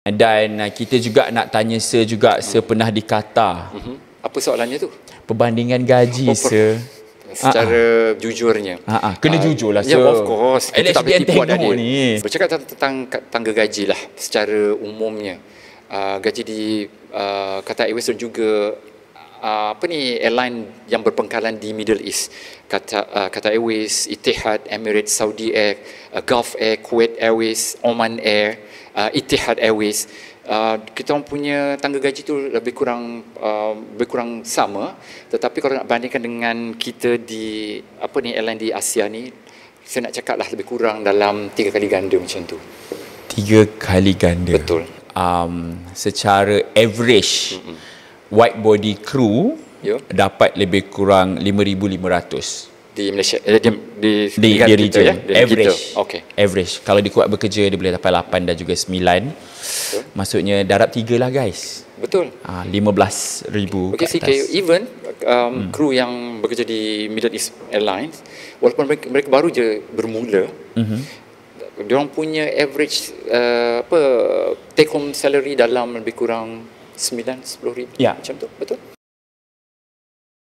Dan kita juga nak tanya Sir juga, Sir pernah di Qatar. Apa soalannya tu? Perbandingan gaji, Sir. Secara jujurnya. Kena jujur lah, Sir. Ya, of course. Kita tak boleh tipu adik ni. Bercakap tentang tangga gaji lah secara umumnya. Gaji di Qatar Airways dan juga airline yang berpangkalan di Middle East. Qatar Airways, Etihad, Emirates, Saudi Air, Gulf Air, Kuwait Airways, Oman Air, Etihad Airways. Kita orang punya tangga gaji tu lebih kurang sama, tetapi kalau nak bandingkan dengan kita di airline di Asia ni, saya nak cakap lah lebih kurang dalam 3 kali ganda macam tu. 3 kali ganda. Betul. Secara average white body crew dapat lebih kurang 5,500 di Malaysia, di region ya? average. Okay. Average. Kalau di kuat bekerja dia boleh dapat 8 dan juga 9. Betul. Maksudnya darab 3 lah, guys. Betul. 15,000 okay, kat atas. Even kru yang bekerja di Middle East Airlines, walaupun mereka baru je bermula, diorang punya average take home salary dalam lebih kurang 9-10 ribu, macam tu. Betul.